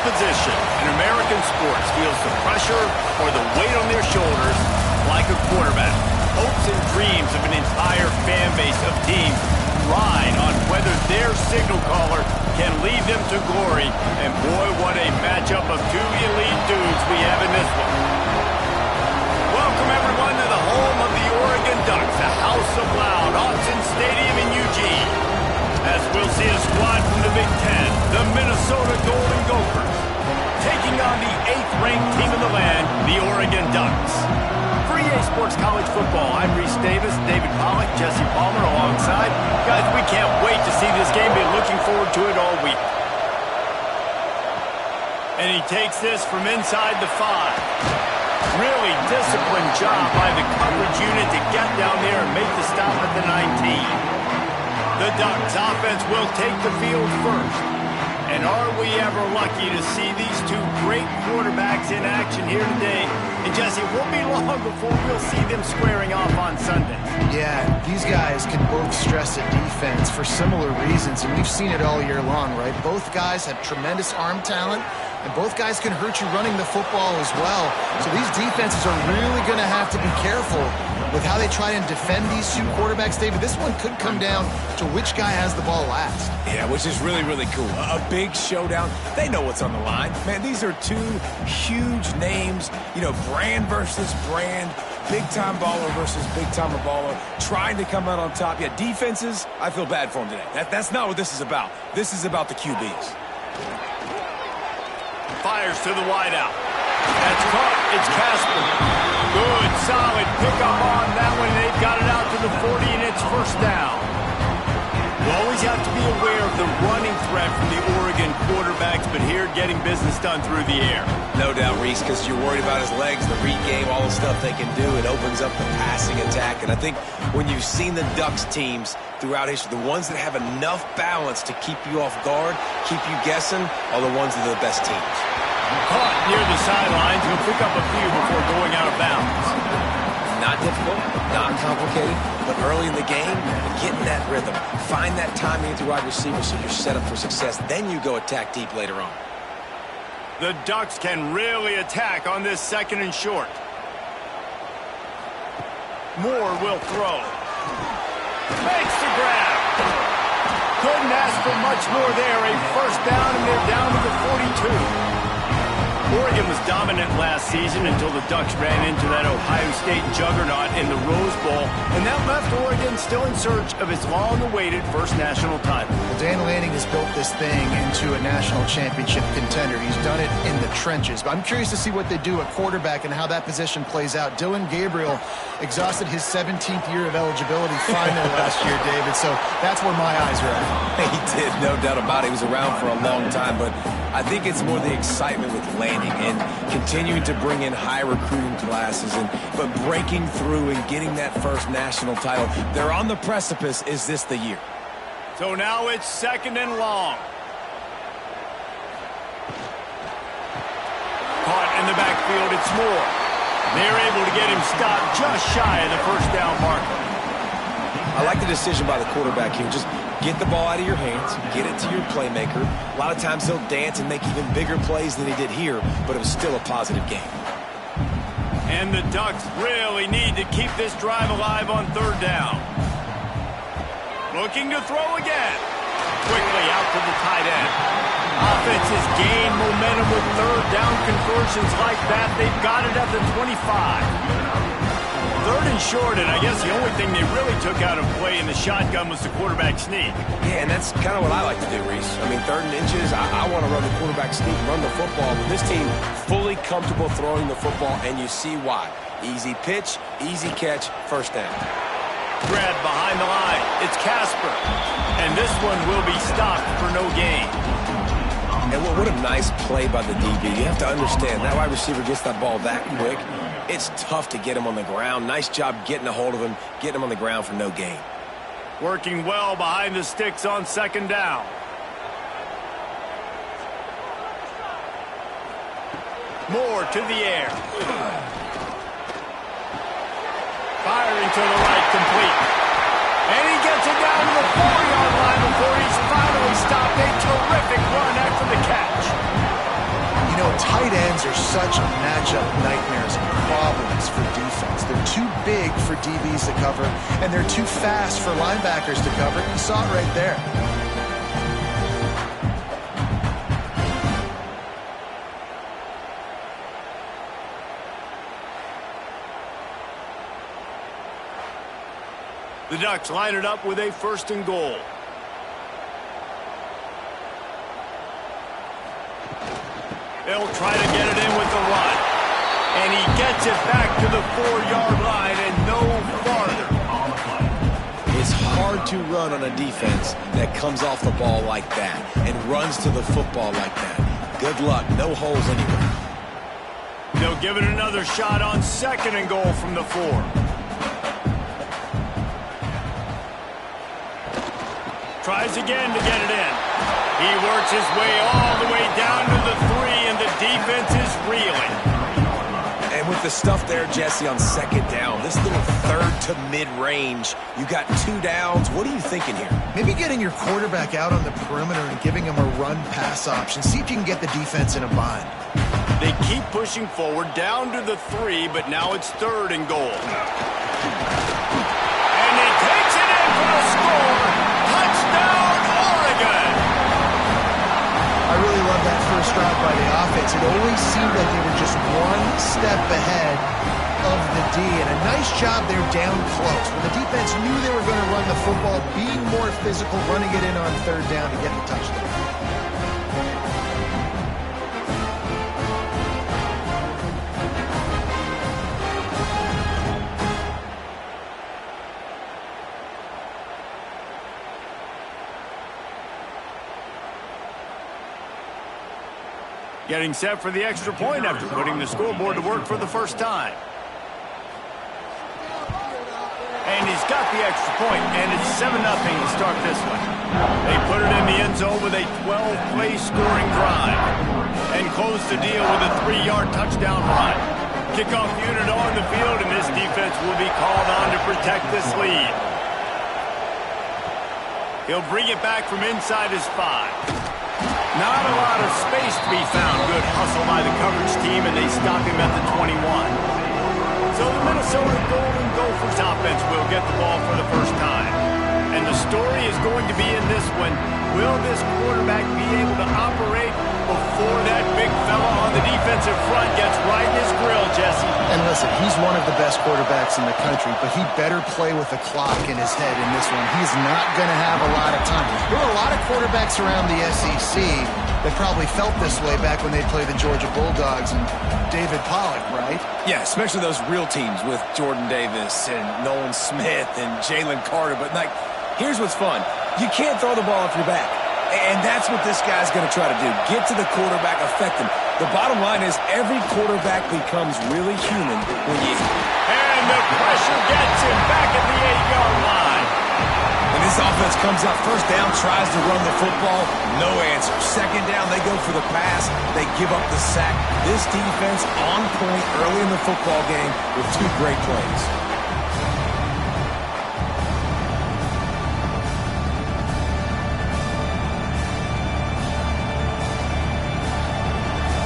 position in American sports feels the pressure or the weight on their shoulders like a quarterback. Hopes and dreams of an entire fan base of teams ride on whether their signal caller can lead them to glory. And boy, what a matchup of two elite dudes we have in this one. Welcome everyone to the home of the Oregon Ducks, the House of Loud, Autzen Stadium in Eugene. As we'll see a squad from the Big Ten, the Minnesota Golden Gophers, taking on the 8th-ranked team in the land, the Oregon Ducks. For EA Sports College Football, I'm Reese Davis, David Pollack, Jesse Palmer alongside. Guys, we can't wait to see this game. Been looking forward to it all week. And he takes this from inside the 5. Really disciplined job by the coverage unit to get down there and make the stop at the 19. The Ducks offense will take the field first. And are we ever lucky to see these two great quarterbacks in action here today? And Jesse, it won't be long before we'll see them squaring off on Sunday. Yeah, these guys can both stress a defense for similar reasons, and we've seen it all year long, right? Both guys have tremendous arm talent, and both guys can hurt you running the football as well. So these defenses are really going to have to be careful with how they try and defend these two quarterbacks. David, this one could come down to which guy has the ball last. Yeah, which is really, really cool. A big showdown. They know what's on the line. Man, these are two huge names, you know, brand versus brand, big-time baller versus big-timer baller, trying to come out on top. Yeah, defenses, I feel bad for them today. That's not what this is about. This is about the QBs. Fires to the wideout. That's caught. It's Casper. Good, solid pickup on that one. They've got it out to the 40, and it's first down. You always have to be aware of the running threat from the Oregon quarterbacks, but here getting business done through the air. No doubt, Reese, because you're worried about his legs, the read game, all the stuff they can do. It opens up the passing attack. And I think when you've seen the Ducks teams throughout history, the ones that have enough balance to keep you off guard, keep you guessing, are the ones that are the best teams. Caught near the sidelines. He'll pick up a few before going out of bounds. Not difficult, not complicated, but early in the game, get in that rhythm. Find that timing at the wide receiver so you're set up for success. Then you go attack deep later on. The Ducks can really attack on this 2nd and short. Moore will throw. Makes the grab. Couldn't ask for much more there. A first down, and they're down to the 42. Oregon was dominant last season until the Ducks ran into that Ohio State juggernaut in the Rose Bowl, and that left Oregon still in search of its long-awaited first national title. Well, Dan Lanning has built this thing into a national championship contender. He's done it in the trenches. But I'm curious to see what they do at quarterback and how that position plays out. Dylan Gabriel exhausted his 17th year of eligibility finally last year, David, so that's where my eyes are at. He did, no doubt about it. He was around for a long time, but I think it's more the excitement with Lanning and continuing to bring in high recruiting classes, but breaking through and getting that first national title. They're on the precipice. Is this the year? So now it's 2nd and long. Caught in the backfield, it's Moore. They're able to get him stopped just shy of the first down marker. I like the decision by the quarterback here. Just get the ball out of your hands, get it to your playmaker. A lot of times he'll dance and make even bigger plays than he did here, but it was still a positive game. And the Ducks really need to keep this drive alive on 3rd down. Looking to throw again. Quickly out to the tight end. Offense has gained momentum with 3rd down conversions like that. They've got it at the 25. 3rd and short, and I guess the only thing they really took out of play in the shotgun was the quarterback sneak. Yeah, and that's kind of what I like to do, Reese. I mean, 3rd and inches, I want to run the quarterback sneak, run the football. But this team fully comfortable throwing the football, and you see why. Easy pitch, easy catch, first down. Grab behind the line. It's Casper. And this one will be stopped for no gain. And what a nice play by the DB. You have to understand, that wide receiver gets that ball that quick. It's tough to get him on the ground. Nice job getting a hold of him, getting him on the ground for no gain. Working well behind the sticks on 2nd down. Moore to the air. Firing to the right, complete. And he gets it down to the 40-yard line before he's finally stopped. A terrific run after the catch. tight ends are such matchup nightmares and problems for defense. They're too big for DBs to cover, and they're too fast for linebackers to cover. You saw it right there. The Ducks line it up with a 1st and goal. They'll try to get it in with the run. And he gets it back to the 4-yard line and no farther. It's hard to run on a defense that comes off the ball like that and runs to the football like that. Good luck. No holes anywhere. They'll give it another shot on 2nd and goal from the 4. Tries again to get it in. He works his way all the way down to the 3, and the defense is reeling. And with the stuff there, Jesse, on 2nd down, this little 3rd to mid-range, you got 2 downs. What are you thinking here? Maybe getting your quarterback out on the perimeter and giving him a run-pass option. See if you can get the defense in a bind. They keep pushing forward down to the 3, but now it's 3rd and goal. And he takes it in for a score. Touchdown, Oregon! I really love that first drive by the offense. It always seemed like they were just one step ahead of the D, and a nice job there down close. When the defense knew they were going to run the football, being more physical, running it in on 3rd down to get the touchdown. Getting set for the extra point after putting the scoreboard to work for the first time. And he's got the extra point, and it's 7-0 to start this one. They put it in the end zone with a 12-play scoring drive and close the deal with a 3-yard touchdown run. Kickoff unit on the field, and this defense will be called on to protect this lead. He'll bring it back from inside his 5. Not a lot of space to be found. Good hustle by the coverage team, and they stop him at the 21. So the Minnesota Golden Gophers offense will get the ball for the first time. And the story is going to be in this one. Will this quarterback be able to operate before that big fella on the defensive front gets right in his grill, Jesse? And listen, he's one of the best quarterbacks in the country, but he better play with a clock in his head in this one. He's not going to have a lot of time. There were a lot of quarterbacks around the SEC that probably felt this way back when they played the Georgia Bulldogs and David Pollock, right? Yeah, especially those real teams with Jordan Davis and Nolan Smith and Jalen Carter. But, like, here's what's fun. You can't throw the ball off your back. And that's what this guy's going to try to do. Get to the quarterback, affect him. The bottom line is every quarterback becomes really human when you... And the pressure gets him back at the 8-yard line. And this offense comes up first down, tries to run the football, no answer. 2nd down, they go for the pass, they give up the sack. This defense on point early in the football game with 2 great plays.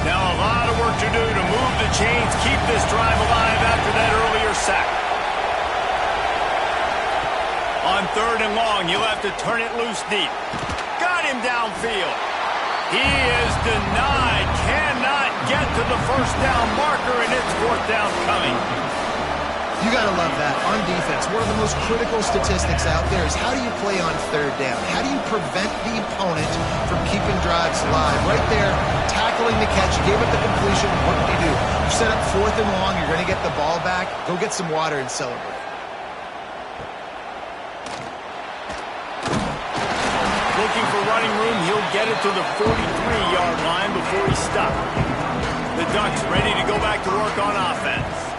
Now a lot of work to do to move the chains, keep this drive alive after that earlier sack. On 3rd and long, you'll have to turn it loose deep. Got him downfield. He is denied. Cannot get to the first down marker, and it's 4th down coming. You got to love that. On defense, one of the most critical statistics out there is how do you play on 3rd down? How do you prevent the opponent from keeping drives alive? Right there, tackling the catch, gave it the completion. What do? You set up 4th and long. You're going to get the ball back. Go get some water and celebrate. Looking for running room, he'll get it to the 43-yard line before he's stopped. The Ducks ready to go back to work on offense.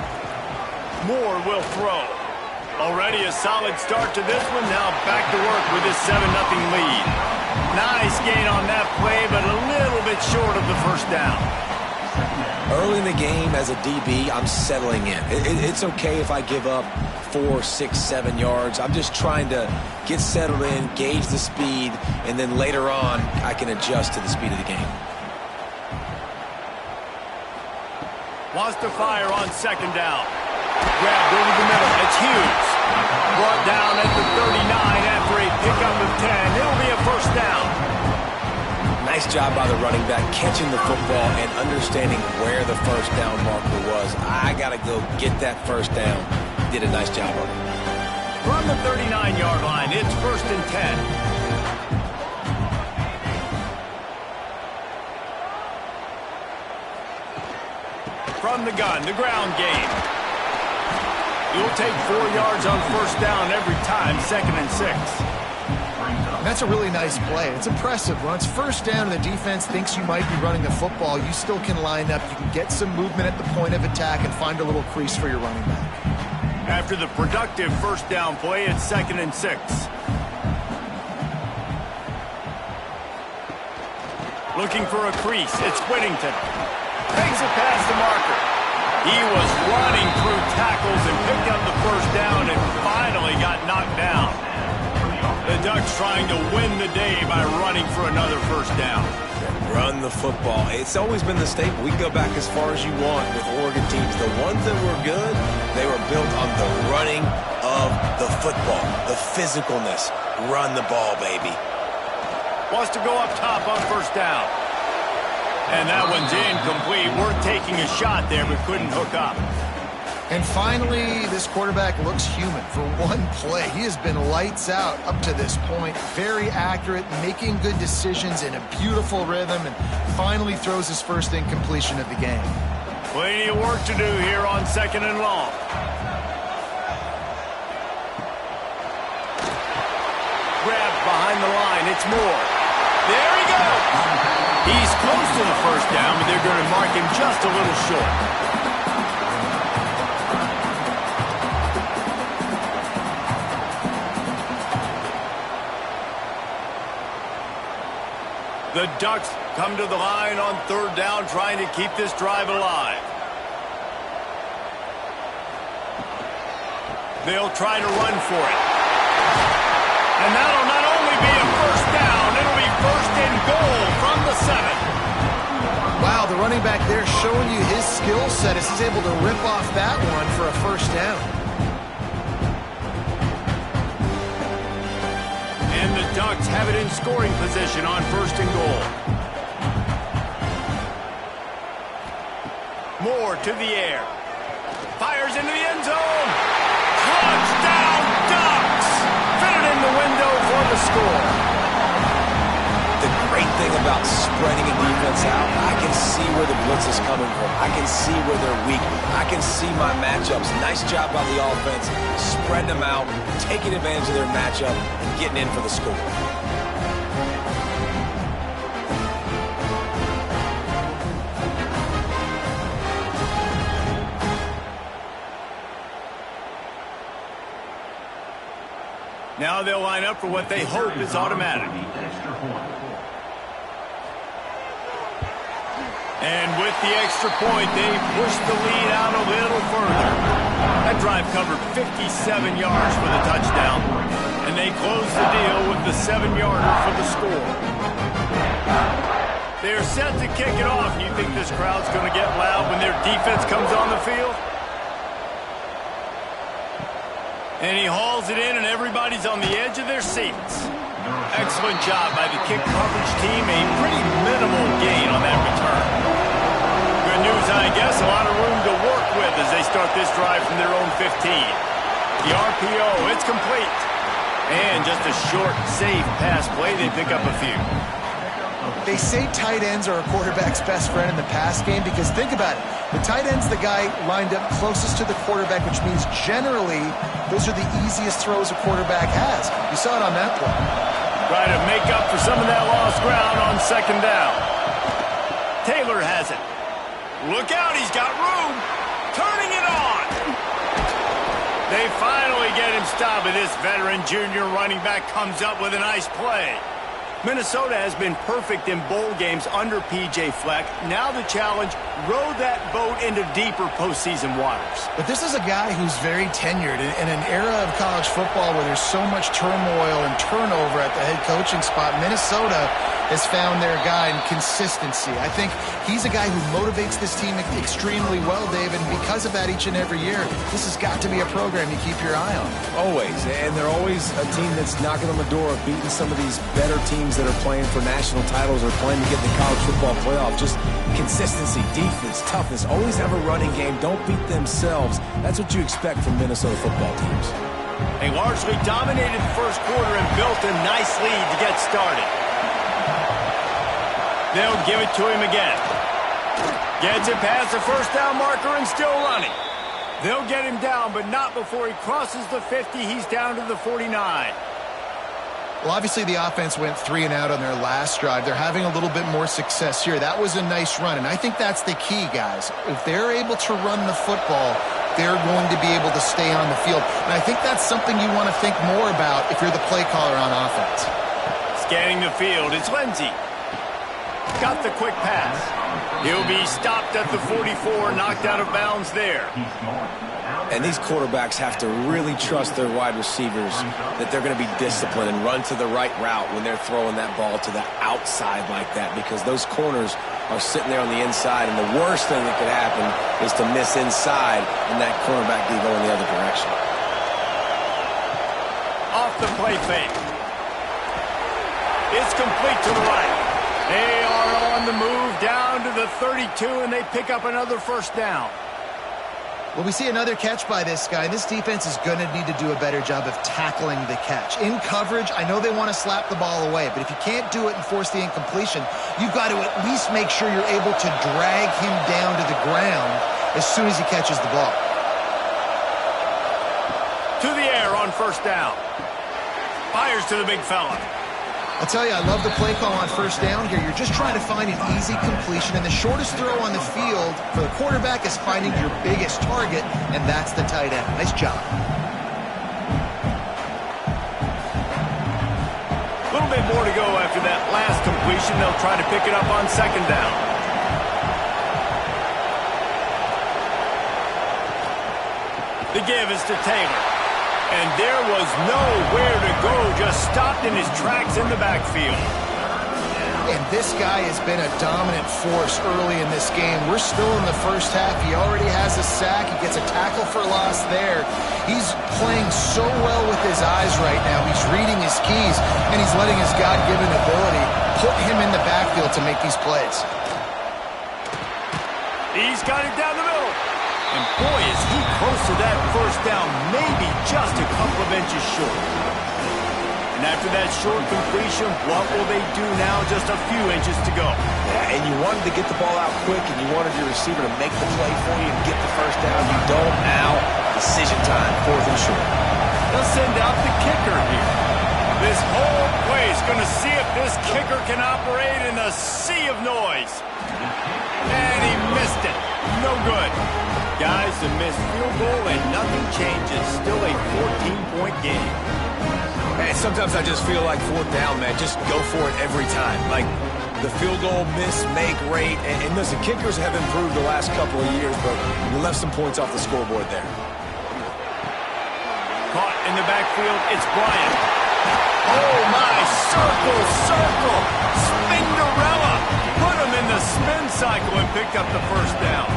Moore will throw. Already a solid start to this one. Now back to work with his 7-0 lead. Nice gain on that play, but a little bit short of the first down. Early in the game as a DB, I'm settling in. It's okay if I give up 4, 6, 7 yards. I'm just trying to get settled in, gauge the speed, and then later on, I can adjust to the speed of the game. Wants to fire on second down. Grabbed over the middle. It's Hughes. Brought down at the 39 after a pickup of 10. It'll be a first down. Nice job by the running back, catching the football and understanding where the first down marker was. I got to go get that first down. Did a nice job on it. From the 39-yard line, it's first and 10. From the gun, the ground game. You'll take 4 yards on first down every time, second and 6. That's a really nice play. It's impressive. When it's first down and the defense thinks you might be running the football, you still can line up. You can get some movement at the point of attack and find a little crease for your running back. After the productive first down play, it's second and 6. Looking for a crease. It's Whittington. Takes it past the marker. He was running through tackles and picked up the first down and finally got knocked down. The Ducks trying to win the day by running for another first down. Run the football. It's always been the staple. We can go back as far as you want with Oregon teams. The ones that were good, they were built on the running of the football, the physicalness. Run the ball, baby. Wants to go up top on first down. And that one's incomplete. Worth taking a shot there, but couldn't hook up. And finally, this quarterback looks human for one play. He has been lights out up to this point. Very accurate, making good decisions in a beautiful rhythm, and finally throws his first incompletion of the game. Plenty of work to do here on second and long. Grabbed behind the line. It's Moore. There he goes. He's close to the first down, but they're going to mark him just a little short. The Ducks come to the line on third down, trying to keep this drive alive. They'll try to run for it. And that'll not only be a first down, it'll be first and goal from the 7. Wow, the running back there showing you his skill set as he's able to rip off that one for a first down. And the Ducks have it in scoring position on first and goal. Moore to the air. Fires into the end zone. Touchdown, Ducks! Fitted in the window for the score. The great thing about spreading a defense out, I can see where the blitz is coming from. I can see where they're weak. I can see my matchups. Nice job by the offense, spreading them out, taking advantage of their matchup, and getting in for the score. Now they'll line up for what they hope is automatic. And with the extra point, they push the lead out a little further. That drive covered 57 yards for the touchdown. And they close the deal with the 7-yarder for the score. They're set to kick it off. You think this crowd's going to get loud when their defense comes on the field? And he hauls it in, and everybody's on the edge of their seats. Excellent job by the kick coverage team. A pretty minimal gain on that return. Good news, I guess. A lot of room to work with as they start this drive from their own 15. The RPO, it's complete. And just a short, safe pass play. They pick up a few. They say tight ends are a quarterback's best friend in the pass game because think about it. The tight end's the guy lined up closest to the quarterback, which means generally those are the easiest throws a quarterback has. You saw it on that play. Try to make up for some of that lost ground on second down. Taylor has it. Look out, he's got room. Turning it on. They finally get him stopped, and this veteran junior running back comes up with a nice play. Minnesota has been perfect in bowl games under P.J. Fleck. Now the challenge, row that boat into deeper postseason waters. But this is a guy who's very tenured in an era of college football where there's so much turmoil and turnover at the head coaching spot. Minnesota has found their guy in consistency. I think he's a guy who motivates this team extremely well, David, and because of that each and every year, this has got to be a program you keep your eye on. Always, and they're always a team that's knocking on the door of beating some of these better teams that are playing for national titles or playing to get in the college football playoff. Just consistency, defense, toughness, always have a running game, don't beat themselves. That's what you expect from Minnesota football teams. They largely dominated the first quarter and built a nice lead to get started. They'll give it to him again. Gets it past the first down marker and still running. They'll get him down, but not before he crosses the 50. He's down to the 49. Well, obviously the offense went 3 and out on their last drive. They're having a little bit more success here. That was a nice run, and I think that's the key, guys. If they're able to run the football, they're going to be able to stay on the field. And I think that's something you want to think more about if you're the play caller on offense. Scanning the field, it's Lindsey. Got the quick pass. He'll be stopped at the 44, knocked out of bounds there. And these quarterbacks have to really trust their wide receivers that they're going to be disciplined and run to the right route when they're throwing that ball to the outside like that, because those corners are sitting there on the inside, and the worst thing that could happen is to miss inside and that cornerback be going the other direction. Off the play fake. It's complete to the right. They are on the move down to the 32, and they pick up another first down. Well, we see another catch by this guy. This defense is going to need to do a better job of tackling the catch. In coverage, I know they want to slap the ball away, but if you can't do it and force the incompletion, you've got to at least make sure you're able to drag him down to the ground as soon as he catches the ball. To the air on first down. Fires to the big fella. I'll tell you, I love the play call on first down here. You're just trying to find an easy completion, and the shortest throw on the field for the quarterback is finding your biggest target, and that's the tight end. Nice job. A little bit more to go after that last completion. They'll try to pick it up on second down. The give is to Taylor. And there was nowhere to go, just stopped in his tracks in the backfield. And this guy has been a dominant force early in this game. We're still in the first half. He already has a sack. He gets a tackle for loss there. He's playing so well with his eyes right now. He's reading his keys, and he's letting his God-given ability put him in the backfield to make these plays. He's got it down the middle. And boy, is he close to that first down, maybe just a couple of inches short. And after that short completion, what will they do now? Just a few inches to go. Yeah, and you wanted to get the ball out quick, and you wanted your receiver to make the play for you and get the first down. You don't now. Decision time, 4th and short. They'll send out the kicker here. This whole play is going to see if this kicker can operate in a sea of noise. And he missed it. No good. Guys, a missed field goal and nothing changes. Still a 14-point game. And sometimes I just feel like 4th down, man. Just go for it every time. Like the field goal miss, make rate. And listen, kickers have improved the last couple of years, but you left some points off the scoreboard there. Caught in the backfield, it's Bryant. Oh, my, circle, Spinderella. Put him in the spin cycle and picked up the first down.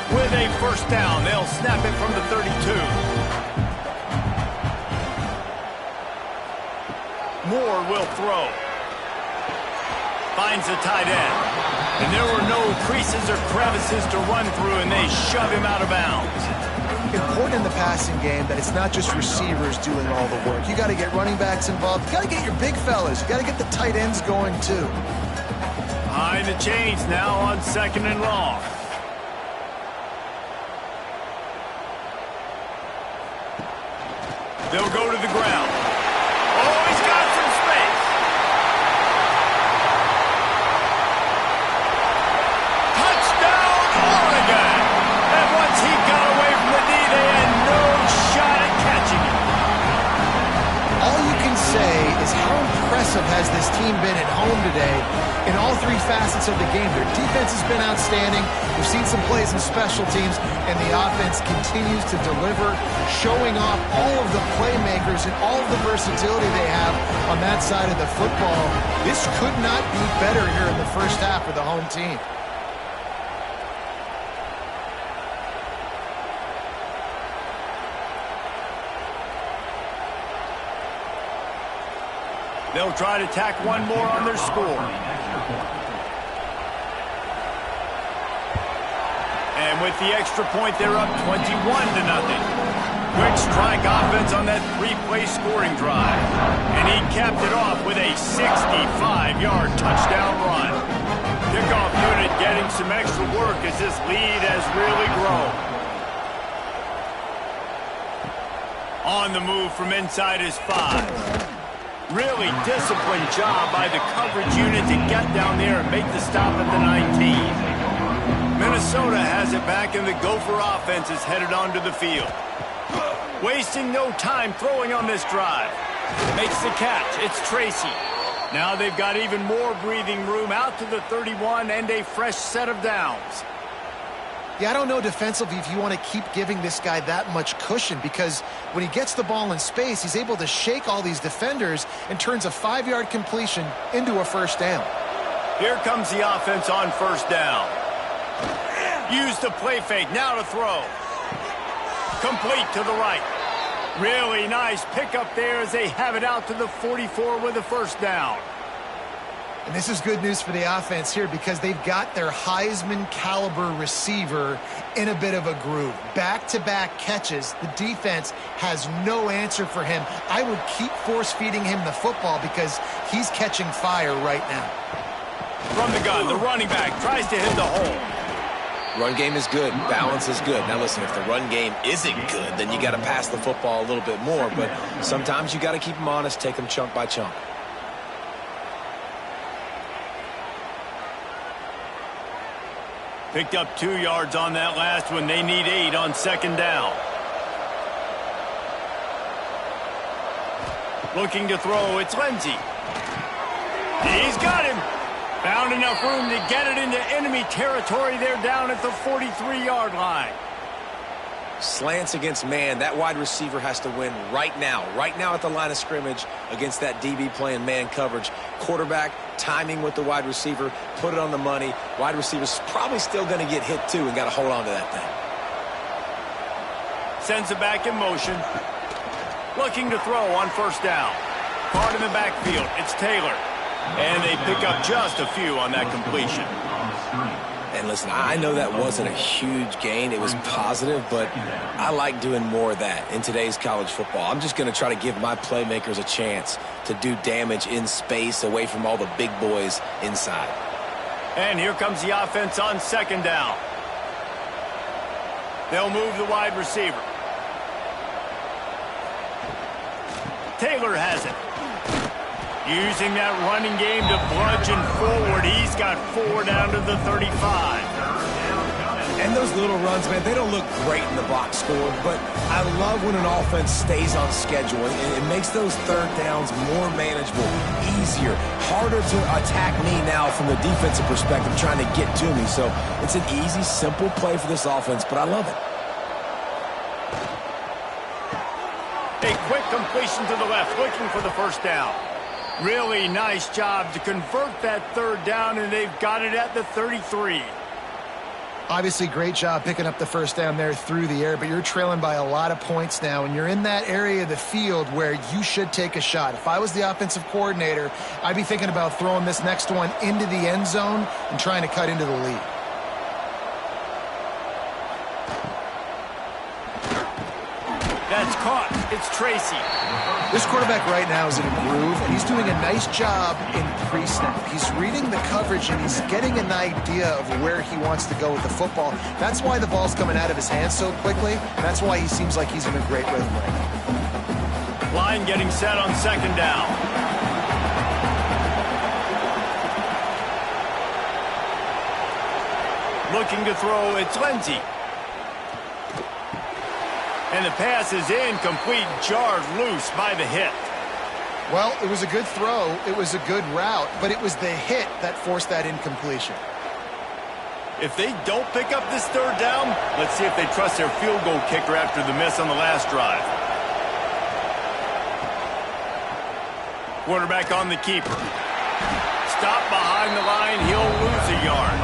With a first down, they'll snap it from the 32. Moore will throw. Finds the tight end. And there were no creases or crevices to run through, and they shove him out of bounds. Important in the passing game that it's not just receivers doing all the work. You got to get running backs involved. You got to get your big fellas. You got to get the tight ends going too. Behind the chains now on 2nd and long. They'll go to the ground. Oh, he's got some space. Touchdown, Oregon. And once he got away from impressive has this team been at home today in all three facets of the game? Their defense has been outstanding. We've seen some plays in special teams, and the offense continues to deliver, showing off all of the playmakers and all of the versatility they have on that side of the football. This could not be better here in the first half for the home team. They'll try to tack one more on their score. And with the extra point, they're up 21-0. Quick strike offense on that three-play scoring drive. And he capped it off with a 65-yard touchdown run. Kickoff unit getting some extra work as this lead has really grown. On the move from inside his 5. Really disciplined job by the coverage unit to get down there and make the stop at the 19. Minnesota has it back, and the Gopher offense is headed onto the field. Wasting no time throwing on this drive. Makes the catch. It's Tracy. Now they've got even more breathing room out to the 31 and a fresh set of downs. Yeah, I don't know defensively if you want to keep giving this guy that much cushion, because when he gets the ball in space, he's able to shake all these defenders and turns a 5-yard completion into a first down. Here comes the offense on first down. Use the play fake, now to throw. Complete to the right. Really nice pickup there as they have it out to the 44 with a first down. And this is good news for the offense here, because they've got their Heisman-caliber receiver in a bit of a groove. Back-to-back catches. The defense has no answer for him. I would keep force-feeding him the football because he's catching fire right now. From the gun, the running back tries to hit the hole. Run game is good. Balance is good. Now, listen, if the run game isn't good, then you got to pass the football a little bit more. But sometimes you got to keep them honest, take them chunk by chunk. Picked up 2 yards on that last one. They need 8 on second down. Looking to throw, it's Lindsey. He's got him. Found enough room to get it into enemy territory. They're down at the 43-yard line. Slants against man. That wide receiver has to win right now at the line of scrimmage against that DB playing man coverage. Quarterback, timing with the wide receiver, put it on the money. Wide receiver's probably still going to get hit too and got to hold on to that thing. Sends it back in motion. Looking to throw on first down. Caught in the backfield. It's Taylor. And they pick up just a few on that completion. And listen, I know that wasn't a huge gain. It was positive, but I like doing more of that in today's college football. I'm just going to try to give my playmakers a chance to do damage in space away from all the big boys inside. And here comes the offense on second down. They'll move the wide receiver. Taylor has it. Using that running game to bludgeon forward. He's got 4 down to the 35. And those little runs, man, they don't look great in the box score, but I love when an offense stays on schedule. It makes those third downs more manageable, easier, harder to attack me now from the defensive perspective trying to get to me. So it's an easy, simple play for this offense, but I love it. A quick completion to the left, looking for the first down. Really nice job to convert that third down, and they've got it at the 33. Obviously, great job picking up the first down there through the air, but you're trailing by a lot of points now, and you're in that area of the field where you should take a shot. If I was the offensive coordinator, I'd be thinking about throwing this next one into the end zone and trying to cut into the lead. That's caught. It's Tracy. This quarterback right now is in a groove, and he's doing a nice job in pre-snap. He's reading the coverage, and he's getting an idea of where he wants to go with the football. That's why the ball's coming out of his hands so quickly. That's why he seems like he's in a great rhythm right now. Line getting set on second down. Looking to throw, it's Lindsey. And the pass is incomplete, jarred loose by the hit. Well, it was a good throw. It was a good route, but it was the hit that forced that incompletion. If they don't pick up this third down, let's see if they trust their field goal kicker after the miss on the last drive. Quarterback on the keeper. Stop behind the line. He'll lose a yard.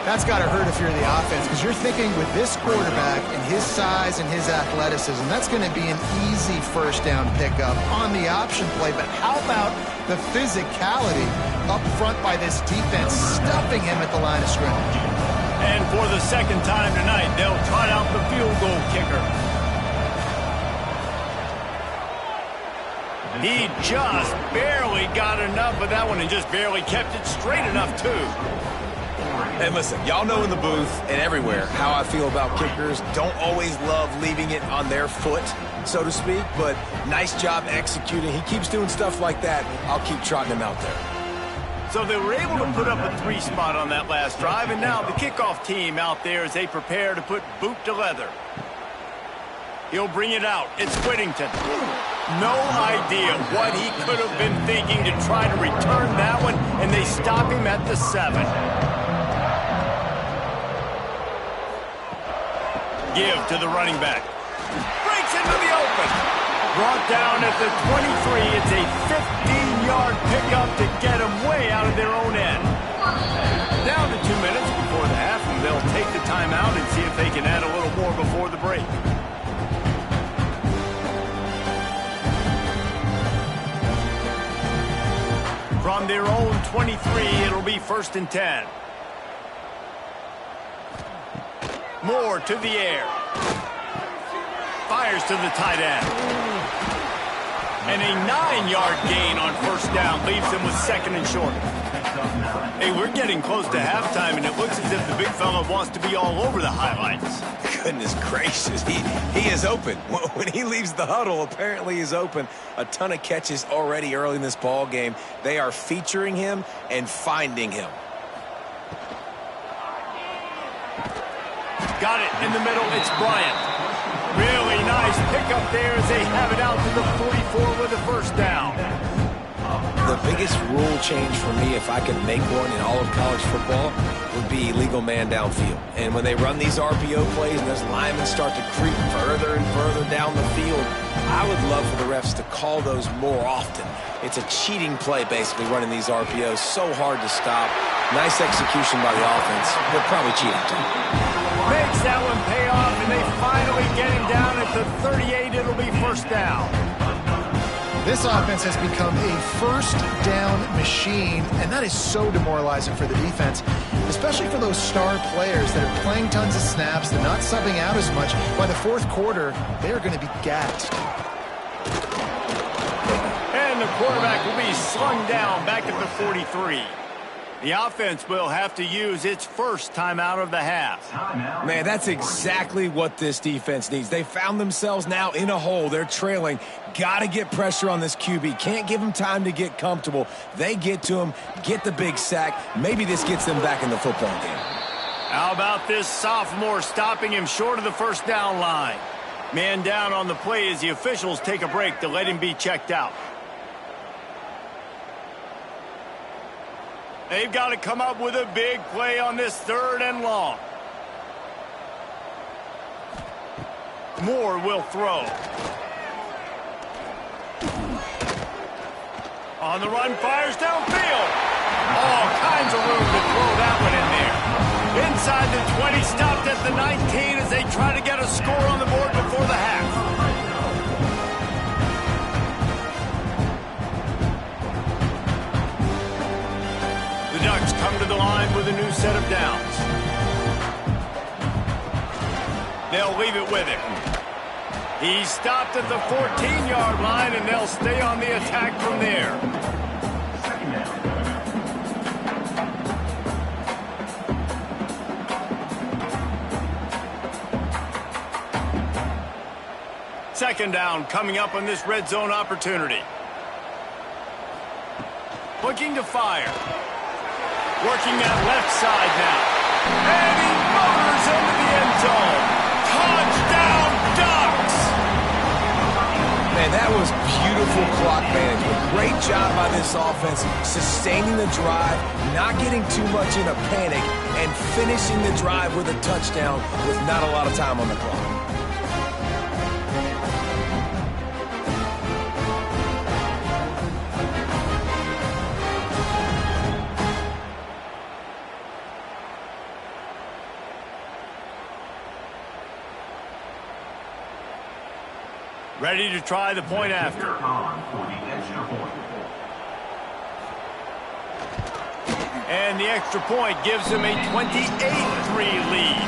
That's got to hurt if you're the offense, because you're thinking with this quarterback and his size and his athleticism, that's going to be an easy first down pickup on the option play. But how about the physicality up front by this defense, stuffing him at the line of scrimmage? And for the second time tonight, they'll trot out the field goal kicker. He just barely got enough of that one and just barely kept it straight enough, too. And listen, y'all know in the booth and everywhere how I feel about kickers. Don't always love leaving it on their foot, so to speak, but nice job executing. He keeps doing stuff like that. I'll keep trotting him out there. So they were able to put up a 3 spot on that last drive, and now the kickoff team out there as they prepare to put boot to leather. He'll bring it out. It's Whittington. No idea what he could have been thinking to try to return that one, and they stop him at the 7. Give to the running back. Breaks into the open. Brought down at the 23. It's a 15-yard pickup to get them way out of their own end. Down to 2 minutes before the half, and they'll take the timeout and see if they can add a little more before the break. From their own 23, it'll be 1st and 10. Moore to the air. Fires to the tight end. And a 9-yard gain on 1st down leaves them with 2nd and short. Hey, we're getting close to halftime, and it looks as if the big fella wants to be all over the highlights. Goodness gracious, he is open. When he leaves the huddle, apparently he's open. A ton of catches already early in this ball game. They are featuring him and finding him. Got it in the middle. It's Bryant. Really nice pickup there as they have it out to the 44 with a 1st down. The biggest rule change for me, if I could make one in all of college football, would be legal man downfield. And when they run these RPO plays and those linemen start to creep further and further down the field, I would love for the refs to call those more often. It's a cheating play, basically, running these RPOs. So hard to stop. Nice execution by the offense, but probably cheating too. Makes that one pay off, and they finally get him down at the 38. It'll be 1st down. This offense has become a 1st down machine, and that is so demoralizing for the defense, especially for those star players that are playing tons of snaps. They're not subbing out as much. By the 4th quarter, they are going to be gassed. And the quarterback will be slung down back at the 43. The offense will have to use its 1st timeout of the half. Man, that's exactly what this defense needs. They found themselves now in a hole. They're trailing. Got to get pressure on this QB. Can't give him time to get comfortable. They get to him, get the big sack. Maybe this gets them back in the football game. How about this sophomore stopping him short of the 1st down line? Man down on the play as the officials take a break to let him be checked out. They've got to come up with a big play on this 3rd and long. Moore will throw. On the run, fires downfield. All kinds of room to throw that one in there. Inside the 20, stopped at the 19 as they try to get a score on the board before the half. The Ducks come to the line with a new set of downs. They'll leave it with him. He stopped at the 14-yard line, and they'll stay on the attack from there. Second down coming up on this red zone opportunity. Looking to fire. Working that left side now. And he motors into the end zone. Touchdown, Ducks! Man, that That was beautiful clock management. Great job by this offense, sustaining the drive, not getting too much in a panic, and finishing the drive with a touchdown with not a lot of time on the clock. Ready to try the point after. And the extra point gives them a 28-3 lead.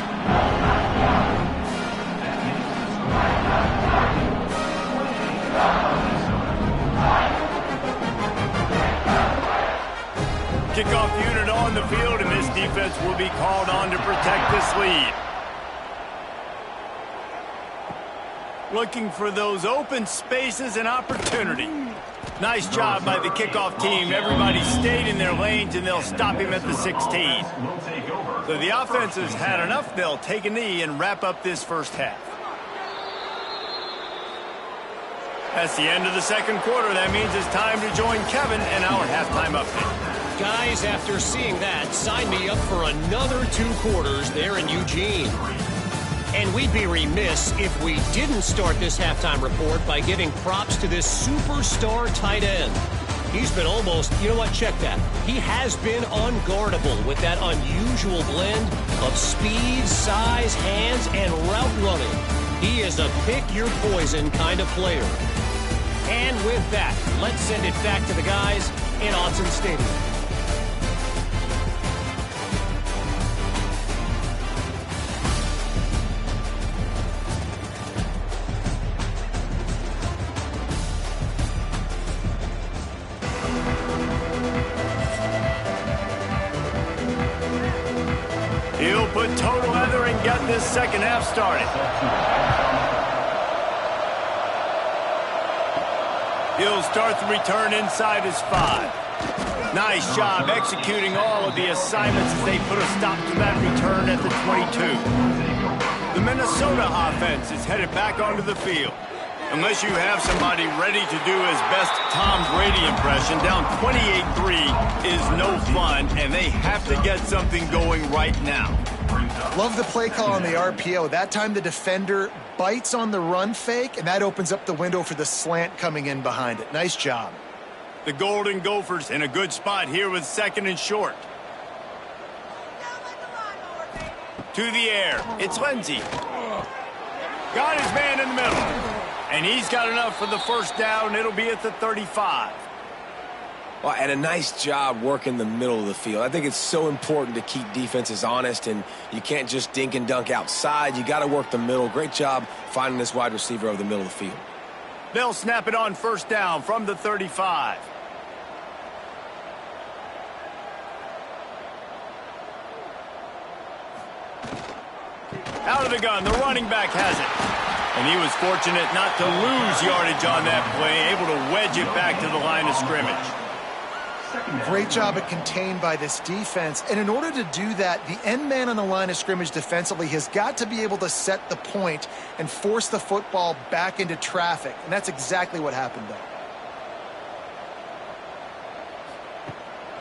Kickoff unit on the field, and this defense will be called on to protect this lead. Looking for those open spaces and opportunity. Nice job by the kickoff team. Everybody stayed in their lanes, and they'll stop him at the 16. So the offense has had enough. They'll take a knee and wrap up this first half. That's the end of the second quarter. That means it's time to join Kevin and our halftime update. Guys, after seeing that, sign me up for another 2 quarters there in Eugene. And we'd be remiss if we didn't start this halftime report by giving props to this superstar tight end. He's been almost, you know what, check that. He has been unguardable with that unusual blend of speed, size, hands, and route running. He is a pick-your-poison kind of player. And with that, let's send it back to the guys in Autzen Stadium. He'll put total leather and get this second half started. He'll start the return inside his 5. Nice job executing all of the assignments as they put a stop to that return at the 22. The Minnesota offense is headed back onto the field. Unless you have somebody ready to do his best Tom Brady impression, down 28-3 is no fun, and they have to get something going right now. Love the play call on the RPO. That time the defender bites on the run fake, and that opens up the window for the slant coming in behind it. Nice job. The Golden Gophers in a good spot here with second and short. To the air. It's Lindsey. Got his man in the middle. And he's got enough for the first down. It'll be at the 35. Well, and a nice job working the middle of the field. I think it's so important to keep defenses honest, and you can't just dink and dunk outside. You got to work the middle. Great job finding this wide receiver over the middle of the field. They'll snap it on first down from the 35. Out of the gun, the running back has it. And he was fortunate not to lose yardage on that play, able to wedge it back to the line of scrimmage. Great job at contained by this defense. And in order to do that, the end man on the line of scrimmage defensively has got to be able to set the point and force the football back into traffic. And that's exactly what happened there.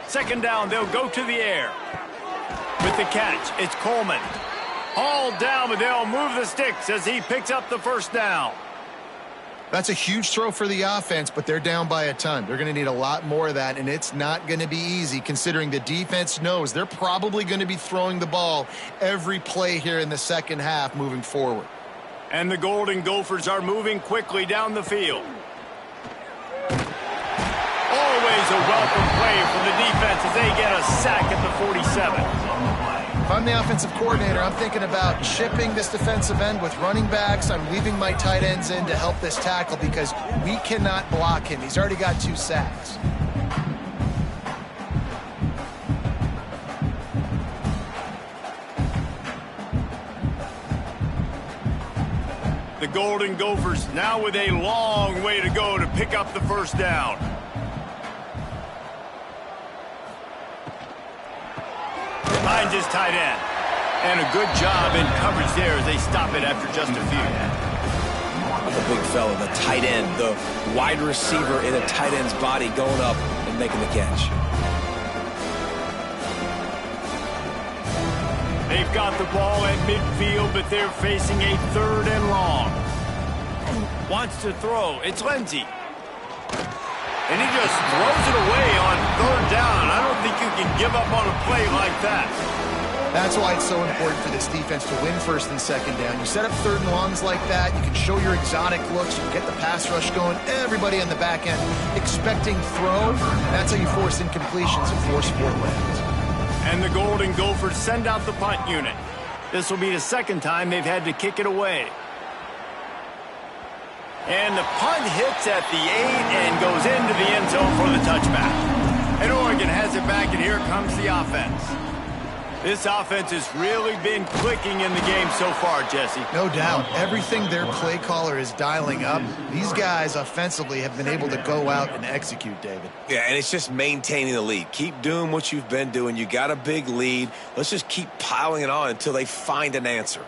Second down, they'll go to the air. With the catch, it's Coleman. Hauled down, but they'll move the sticks as he picks up the first down. That's a huge throw for the offense, but they're down by a ton. They're going to need a lot more of that, and it's not going to be easy considering the defense knows they're probably going to be throwing the ball every play here in the second half moving forward. And the Golden Gophers are moving quickly down the field. Always a welcome play from the defense as they get a sack at the 47. If I'm the offensive coordinator, I'm thinking about chipping this defensive end with running backs. I'm leaving my tight ends in to help this tackle because we cannot block him. He's already got 2 sacks. The Golden Gophers now with a long way to go to pick up the first down. Finds his tight end. And a good job in coverage there as they stop it after just a few. the big fella, the tight end, the wide receiver in a tight end's body going up and making the catch. They've got the ball at midfield, but they're facing a 3rd and long. Wants to throw. It's Lindsey. And he just throws it away on 3rd down. I don't think you can give up on a play like that. That's why it's so important for this defense to win 1st and 2nd down. You set up 3rd and longs like that. You can show your exotic looks. You can get the pass rush going. Everybody on the back end expecting throw. That's how you force incompletions and force 4 wins. And the Golden Gophers send out the punt unit. This will be the 2nd time they've had to kick it away. And the punt hits at the 8 and goes into the end zone for the touchback. And Oregon has it back, and here comes the offense. This offense has really been clicking in the game so far, Jesse. No doubt. Everything their play caller is dialing up, these guys offensively have been able to go out and execute, David. Yeah, and it's just maintaining the lead. Keep doing what you've been doing. You got a big lead. Let's just keep piling it on until they find an answer.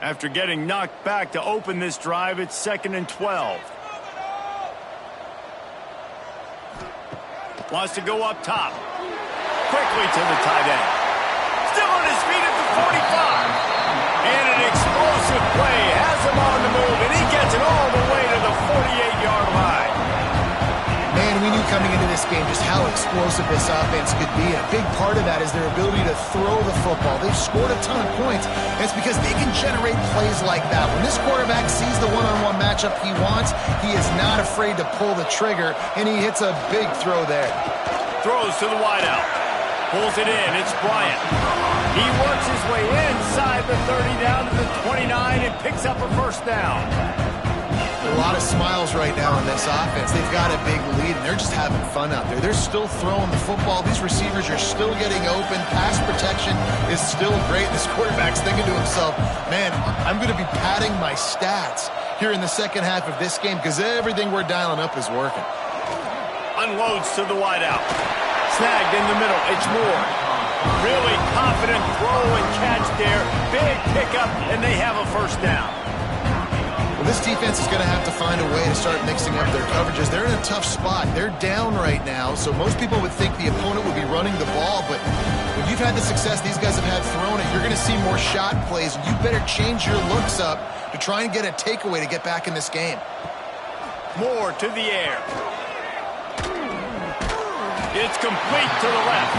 After getting knocked back to open this drive, it's 2nd and 12. Wants to go up top. Quickly to the tight end. Still on his feet at the 45. And an explosive play has him on the move, and he gets it all the way to the 48-yard line. Man, we knew coming into this game just how explosive this offense could be. And a big part of that is their ability to throw the football. They've scored a ton of points, and it's because they can generate plays like that. When this quarterback sees the one-on-one matchup he wants, he is not afraid to pull the trigger, and he hits a big throw there. Throws to the wideout. Pulls it in. It's Bryant. He works his way inside the 30 down to the 29 and picks up a 1st down. A lot of smiles right now in this offense. They've got a big lead, and they're just having fun out there. They're still throwing the football. These receivers are still getting open. Pass protection is still great. This quarterback's thinking to himself, man, I'm going to be padding my stats here in the 2nd half of this game because everything we're dialing up is working. Unloads to the wideout. Snagged in the middle. It's Moore. Really confident throw and catch there. Big pickup, and they have a 1st down. Well, this defense is going to have to find a way to start mixing up their coverages. They're in a tough spot. They're down right now, so most people would think the opponent would be running the ball, but when you've had the success these guys have had throwing it, you're going to see more shot plays, and you better change your looks up to try and get a takeaway to get back in this game. Moore to the air. It's complete to the left.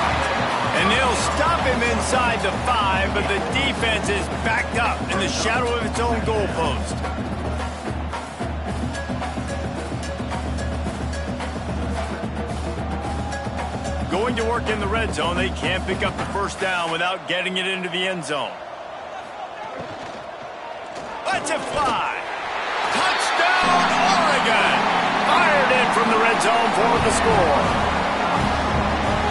And they'll stop him inside the 5, but the defense is backed up in the shadow of its own goalpost. Going to work in the red zone, they can't pick up the 1st down without getting it into the end zone. Let's it fly. Touchdown, Oregon! Fired in from the red zone for the score.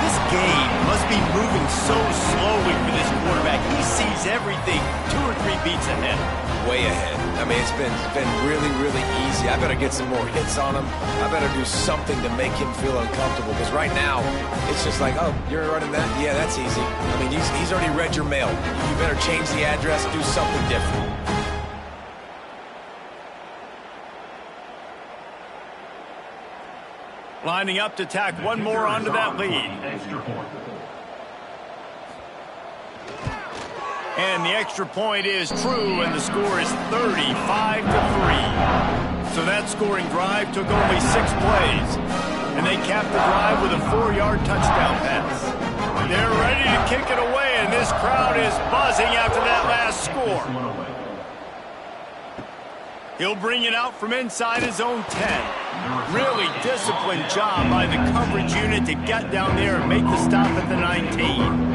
This game must be moving so slowly for this quarterback. He sees everything 2 or 3 beats ahead. Way ahead. I mean, it's been really, really easy. I better get some more hits on him. I better do something to make him feel uncomfortable. Because right now, it's just like, oh, you're running that? Yeah, that's easy. I mean, he's already read your mail. You better change the address, do something different. Lining up to tack one more onto that lead. And the extra point is true, and the score is 35-3. So that scoring drive took only 6 plays. And they capped the drive with a 4-yard touchdown pass. They're ready to kick it away, and this crowd is buzzing after that last score. He'll bring it out from inside his own 10. Really disciplined job by the coverage unit to get down there and make the stop at the 19.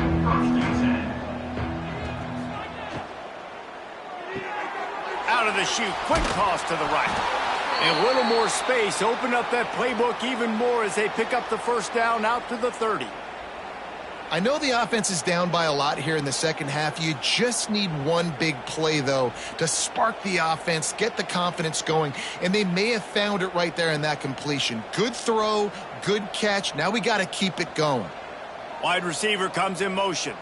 Out of the chute, quick toss to the right. And a little more space, open up that playbook even more as they pick up the 1st down out to the 30. I know the offense is down by a lot here in the 2nd half. You just need one big play, though, to spark the offense, get the confidence going, and they may have found it right there in that completion. Good throw, good catch. Now we got to keep it going. Wide receiver comes in motion.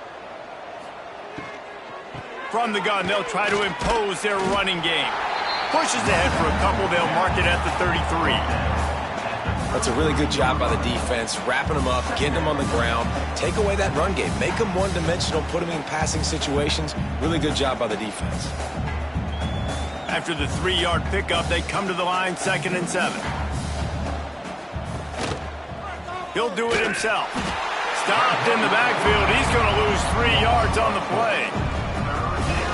From the gun, they'll try to impose their running game. Pushes ahead for a couple. They'll mark it at the 33. That's a really good job by the defense, wrapping them up, getting them on the ground. Take away that run game. Make them one-dimensional, put them in passing situations. Really good job by the defense. After the 3-yard pickup, they come to the line, 2nd and 7. He'll do it himself. Stopped in the backfield. He's going to lose 3 yards on the play.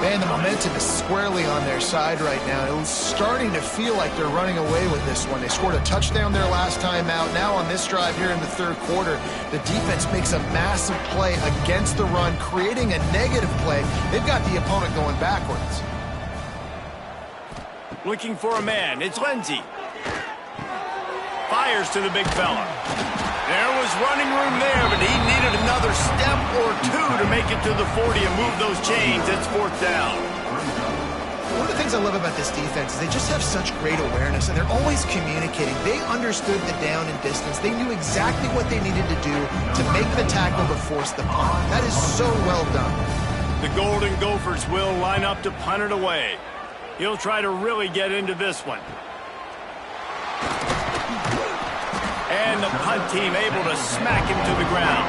Man, the momentum is squarely on their side right now. It's starting to feel like they're running away with this one. They scored a touchdown their last time out. Now on this drive here in the 3rd quarter, the defense makes a massive play against the run, creating a negative play. They've got the opponent going backwards. Looking for a man. It's Lindsey. Fires to the big fella. There was running room there, but he needed another step or 2 to make it to the 40 and move those chains. It's 4th down. One of the things I love about this defense is they just have such great awareness, and they're always communicating. They understood the down and distance. They knew exactly what they needed to do to make the tackle to force the punt. That is so well done. The Golden Gophers will line up to punt it away. He'll try to really get into this one. And the punt team able to smack him to the ground.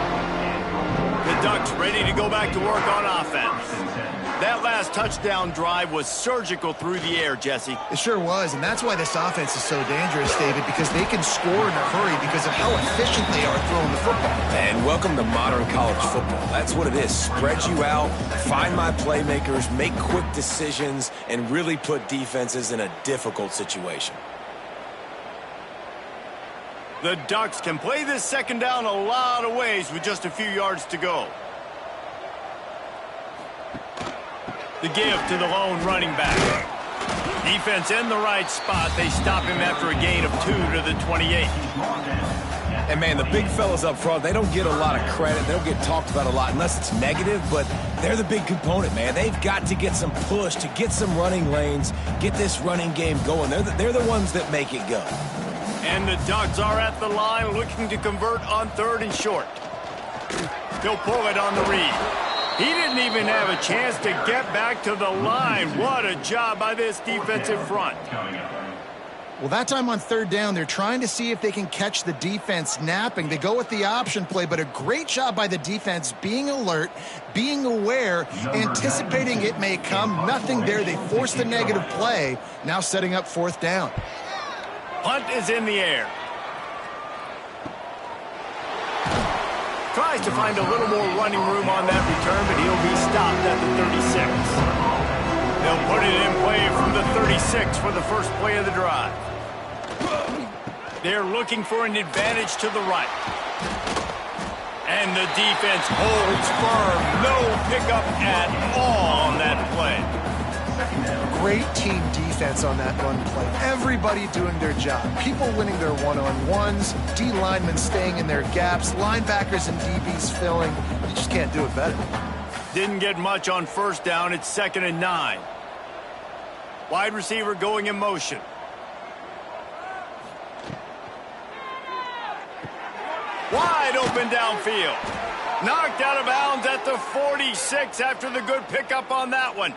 The Ducks ready to go back to work on offense. That last touchdown drive was surgical through the air, Jesse. It sure was, and that's why this offense is so dangerous, David, because they can score in a hurry because of how efficient they are throwing the football. And welcome to modern college football. That's what it is. Spread you out, find my playmakers, make quick decisions, and really put defenses in a difficult situation. The Ducks can play this 2nd down a lot of ways with just a few yards to go. The give to the lone running back. Defense in the right spot. They stop him after a gain of 2 to the 28. And, man, the big fellas up front, they don't get a lot of credit. They don't get talked about a lot unless it's negative, but they're the big component, man. They've got to get some push, to get some running lanes, get this running game going. They're the ones that make it go. And the Ducks are at the line looking to convert on 3rd and short. He'll pull it on the read. He didn't even have a chance to get back to the line. What a job by this defensive front. Well, that time on 3rd down, they're trying to see if they can catch the defense napping. They go with the option play, but a great job by the defense being alert, being aware, anticipating it may come. Nothing there. They forced a negative play, now setting up 4th down. Punt is in the air. Tries to find a little more running room on that return, but he'll be stopped at the 36. They'll put it in play from the 36 for the first play of the drive. They're looking for an advantage to the right. And the defense holds firm. No pickup at all on that play. Great team defense on that run play. Everybody doing their job. People winning their one-on-ones, D linemen staying in their gaps, linebackers and DBs filling. You just can't do it better. Didn't get much on 1st down. It's 2nd and 9. Wide receiver going in motion. Wide open downfield. Knocked out of bounds at the 46 after the good pickup on that one.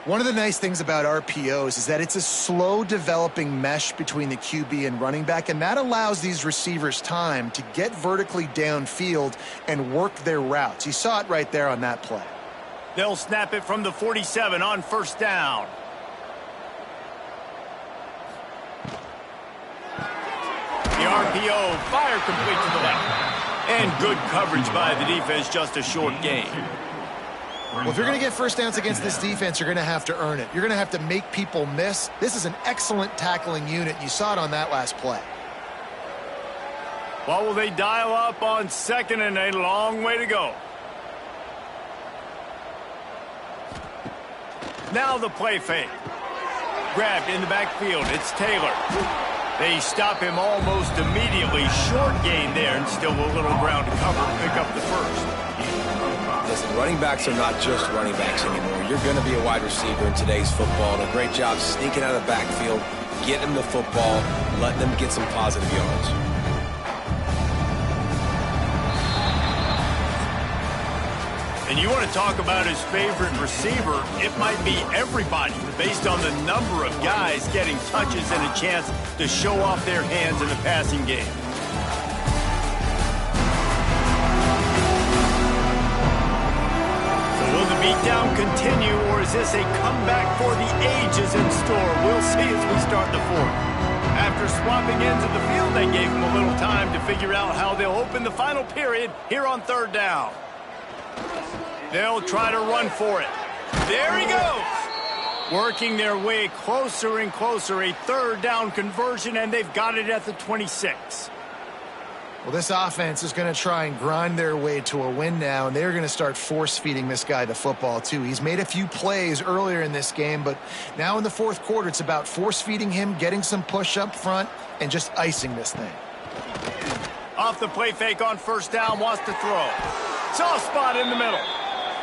One of the nice things about RPOs is that it's a slow developing mesh between the QB and running back, and that allows these receivers time to get vertically downfield and work their routes. You saw it right there on that play. They'll snap it from the 47 on 1st down. The RPO, fire complete to the left. And good coverage by the defense, just a short gain. Well, if you're going to get 1st downs against this defense, you're going to have to earn it. You're going to have to make people miss. This is an excellent tackling unit. You saw it on that last play. Well, will they dial up on 2nd and a long way to go? Now the play fake. Grabbed in the backfield. It's Taylor. They stop him almost immediately. Short gain there and still a little ground to cover. Pick up the 1st. Listen, running backs are not just running backs anymore. You're going to be a wide receiver in today's football. And a great job sneaking out of the backfield, getting the football, letting them get some positive yards. They And you want to talk about his favorite receiver, it might be everybody based on the number of guys getting touches and a chance to show off their hands in the passing game. So will the beatdown continue, or is this a comeback for the ages in store? We'll see as we start the fourth. After swapping ends of the field, they gave him a little time to figure out how they'll open the final period here on third down. They'll try to run for it. There he goes. Working their way closer and closer. A third down conversion, and they've got it at the 26. Well, this offense is going to try and grind their way to a win now, and they're going to start force-feeding this guy the football, too. He's made a few plays earlier in this game, but now in the fourth quarter, it's about force-feeding him, getting some push up front, and just icing this thing. Off the play fake on first down, wants to throw. Soft spot in the middle.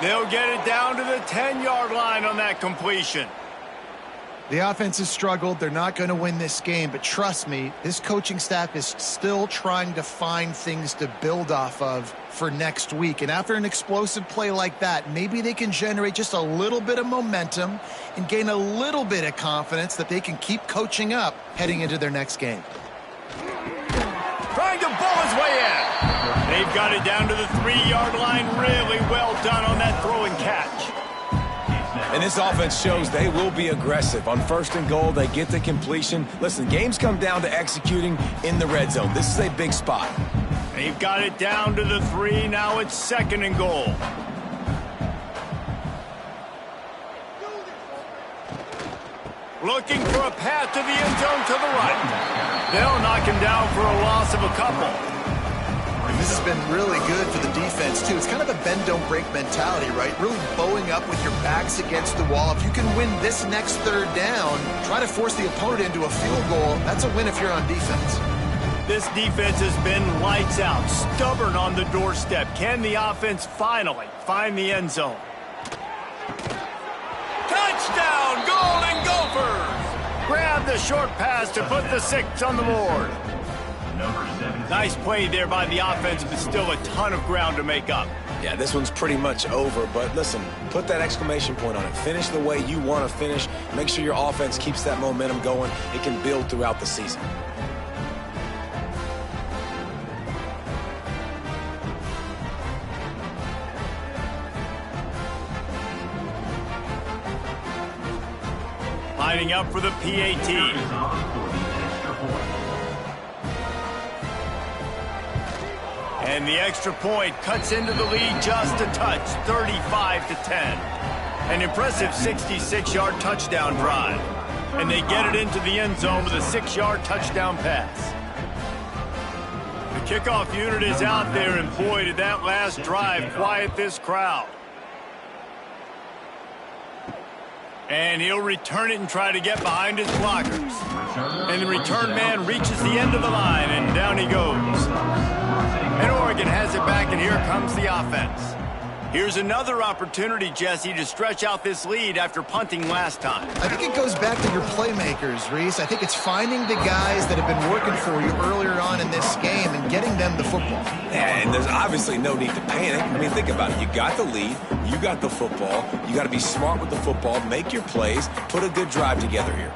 They'll get it down to the 10-yard line on that completion. The offense has struggled. They're not going to win this game, but trust me, this coaching staff is still trying to find things to build off of for next week. And after an explosive play like that, maybe they can generate just a little bit of momentum and gain a little bit of confidence that they can keep coaching up heading into their next game. Trying to ball his way in. They've got it down to the 3-yard line. Really well done on that throw and catch. And this offense shows they will be aggressive. On first and goal, they get the completion. Listen, games come down to executing in the red zone. This is a big spot. They've got it down to the 3. Now it's second and goal. Looking for a path to the end zone to the right. They'll knock him down for a loss of a couple. This has been really good for the defense, too. It's kind of a bend-don't-break mentality, right? Really bowing up with your backs against the wall. If you can win this next third down, try to force the opponent into a field goal. That's a win if you're on defense. This defense has been lights out, stubborn on the doorstep. Can the offense finally find the end zone? Touchdown, Golden Gophers! Grab the short pass to put the 6 on the board. Nice play there by the offense, but still a ton of ground to make up. Yeah, this one's pretty much over, but listen, put that exclamation point on it. Finish the way you want to finish. Make sure your offense keeps that momentum going. It can build throughout the season. Lining up for the PAT. And the extra point cuts into the lead just a touch, 35-10. An impressive 66-yard touchdown drive. And they get it into the end zone with a 6-yard touchdown pass. The kickoff unit is out there, and boy, did that last drive quiet this crowd. And he'll return it and try to get behind his blockers. And the return man reaches the end of the line, and down he goes. And Oregon has it back, and here comes the offense. Here's another opportunity, Jesse, to stretch out this lead after punting last time. I think it goes back to your playmakers, Reese. I think it's finding the guys that have been working for you earlier on in this game and getting them the football. Yeah, and there's obviously no need to panic. I mean, think about it. You got the lead. You got the football. You got to be smart with the football. Make your plays. Put a good drive together here.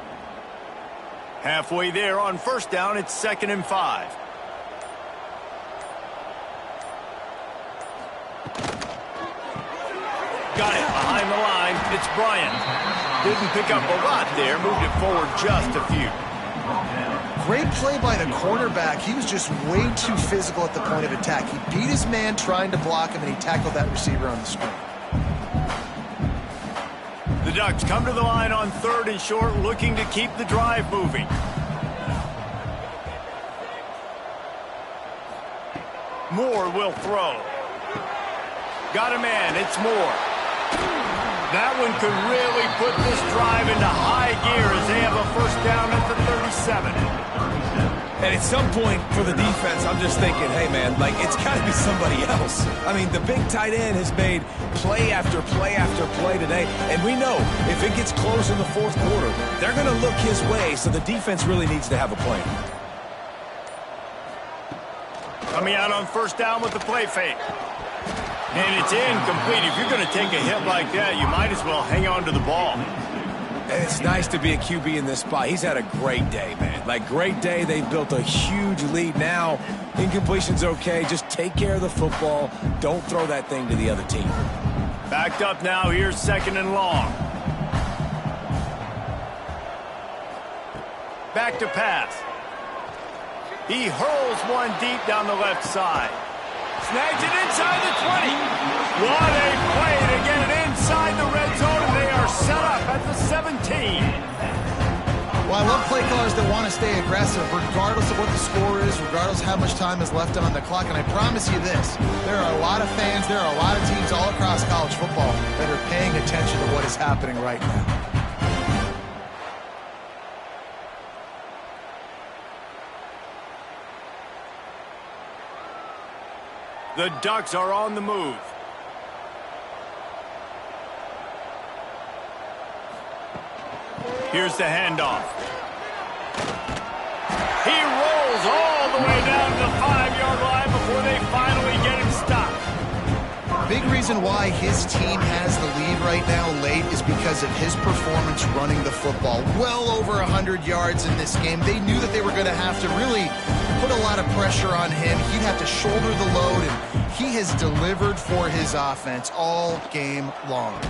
Halfway there on first down, it's 2nd and 5. Got it behind the line. It's Bryant. Didn't pick up a lot there. Moved it forward just a few. Great play by the cornerback. He was just way too physical at the point of attack. He beat his man trying to block him, and he tackled that receiver on the screen. The Ducks come to the line on 3rd and short, looking to keep the drive moving. Moore will throw. Got a man. It's Moore. That one could really put this drive into high gear as they have a first down at the 37. And at some point for the defense, I'm just thinking, hey, man, like, it's got to be somebody else. I mean, the big tight end has made play after play after play today. And we know if it gets close in the fourth quarter, they're going to look his way, so the defense really needs to have a plan. Coming out on first down with the play fake. And it's incomplete. If you're going to take a hit like that, you might as well hang on to the ball. And it's nice to be a QB in this spot. He's had a great day, man. Like, great day. They've built a huge lead now. Incompletion's okay. Just take care of the football. Don't throw that thing to the other team. Backed up now. Here's 2nd and long. Back to pass. He hurls one deep down the left side. Snags it inside the 20. What a play to get it inside the red zone, and they are set up at the 17. Well, I love play callers that want to stay aggressive regardless of what the score is, regardless of how much time is left on the clock. And I promise you this, there are a lot of fans, there are a lot of teams all across college football that are paying attention to what is happening right now. The Ducks are on the move. Here's the handoff. He rolls all the way down to the 5-yard line before they finally get him stopped. Big reason why his team has the lead right now late is because of his performance running the football. Well over 100 yards in this game. They knew that they were going to have to really put a lot of pressure on him. He'd have to shoulder the load, and he has delivered for his offense all game long.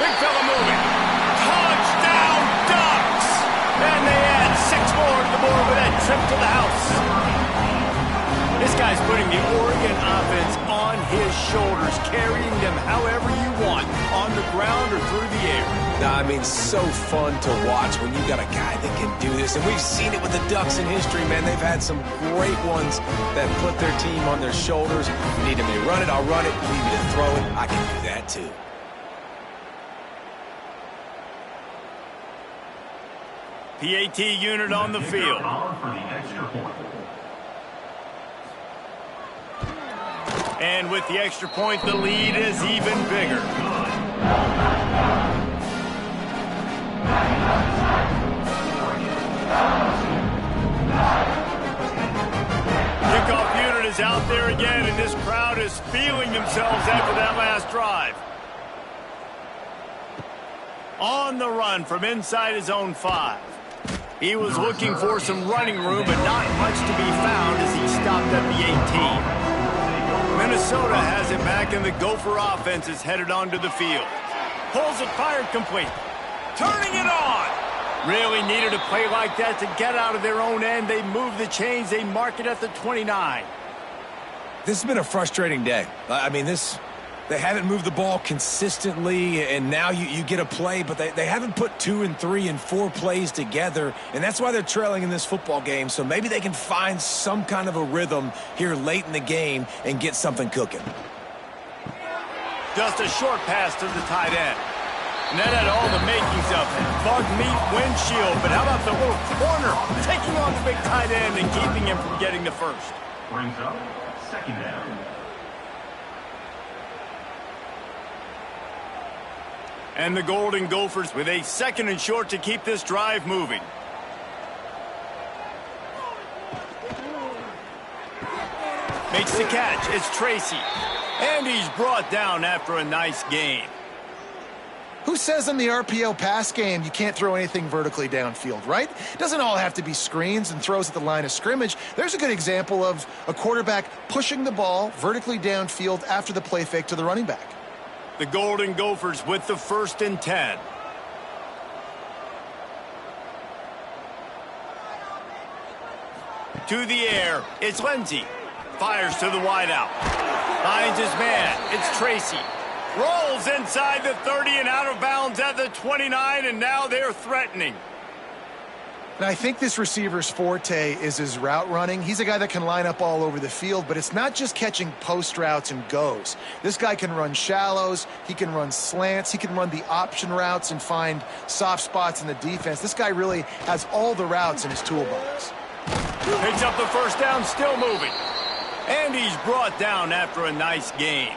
Big fella moving. Touchdown, Ducks! And they add 6 more to the board with that trip to the house. This guy's putting the Oregon offense on his shoulders, carrying them however you want, on the ground or through the air. I mean, so fun to watch when you got a guy that can do this. And we've seen it with the Ducks in history, man. They've had some great ones that put their team on their shoulders. You need me to run it, I'll run it. You need me to throw it, I can do that too. PAT unit on the field. And with the extra point, the lead is even bigger. Kickoff unit is out there again, and this crowd is feeling themselves after that last drive. On the run from inside his own 5. He was looking for some running room, but not much to be found as he stopped at the 18. Minnesota has it back, and the Gopher offense is headed onto the field. Pulls it, fired complete. Turning it on. Really needed a play like that to get out of their own end. They move the chains. They mark it at the 29. This has been a frustrating day. I mean, they haven't moved the ball consistently, and now you get a play, but they haven't put 2 and 3 and 4 plays together, and that's why they're trailing in this football game. So maybe they can find some kind of a rhythm here late in the game and get something cooking. Just a short pass to the tight end. And that had all the makings of it. Bug meat windshield, but how about the little corner taking on the big tight end and keeping him from getting the first? Brings up 2nd down. And the Golden Gophers with a 2nd and short to keep this drive moving. Makes the catch. It's Tracy. And he's brought down after a nice gain. Who says in the RPO pass game you can't throw anything vertically downfield, right? It doesn't all have to be screens and throws at the line of scrimmage. There's a good example of a quarterback pushing the ball vertically downfield after the play fake to the running back. The Golden Gophers with the 1st and 10. To the air, it's Lindsey. Fires to the wideout. Finds his man, it's Tracy. Rolls inside the 30 and out of bounds at the 29, and now they're threatening. And I think this receiver's forte is his route running. He's a guy that can line up all over the field, but it's not just catching post routes and goes. This guy can run shallows, he can run slants, he can run the option routes and find soft spots in the defense. This guy really has all the routes in his toolbox. Picks up the first down, still moving. And he's brought down after a nice gain.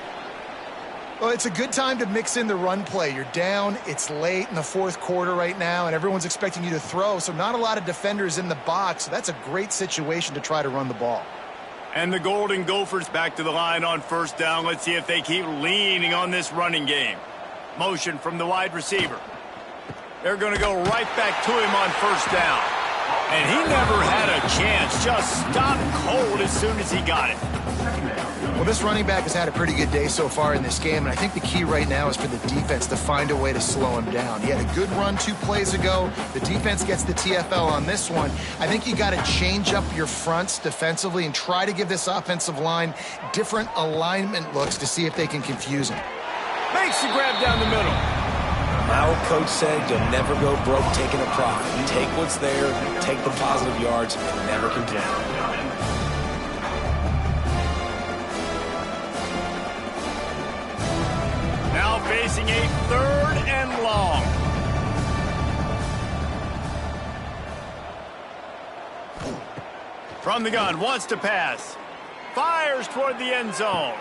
Well, it's a good time to mix in the run play. You're down, it's late in the 4th quarter right now, and everyone's expecting you to throw, so not a lot of defenders in the box. So that's a great situation to try to run the ball. And the Golden Gophers back to the line on first down. Let's see if they keep leaning on this running game. Motion from the wide receiver. They're going to go right back to him on first down. And he never had a chance. Just stopped cold as soon as he got it. Well, this running back has had a pretty good day so far in this game, and I think the key right now is for the defense to find a way to slow him down. He had a good run 2 plays ago. The defense gets the TFL on this one. I think you got to change up your fronts defensively and try to give this offensive line different alignment looks to see if they can confuse him. Makes the grab down the middle. My old coach said you'll never go broke taking a profit. Take what's there, take the positive yards, and never complain. Now facing a 3rd and long. From the gun, wants to pass. Fires toward the end zone.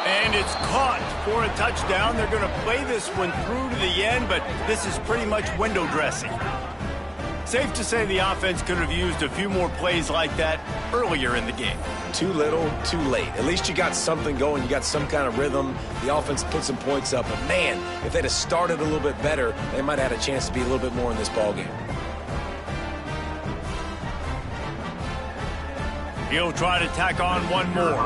And it's caught for a touchdown. They're going to play this one through to the end, but this is pretty much window dressing. Safe to say the offense could have used a few more plays like that earlier in the game. Too little, too late. At least you got something going. You got some kind of rhythm. The offense put some points up. But, man, if they'd have started a little bit better, they might have had a chance to be a little bit more in this ballgame. He'll try to tack on one more.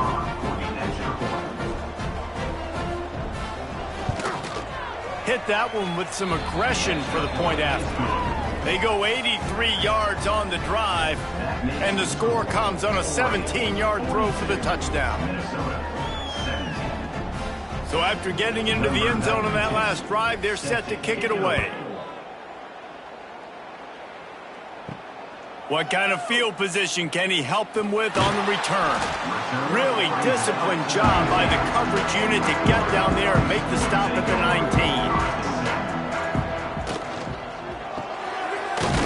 Hit that one with some aggression for the point after. They go 83 yards on the drive, and the score comes on a 17-yard throw for the touchdown. So after getting into the end zone on that last drive, they're set to kick it away. What kind of field position can he help them with on the return? Really disciplined job by the coverage unit to get down there and make the stop at the 19.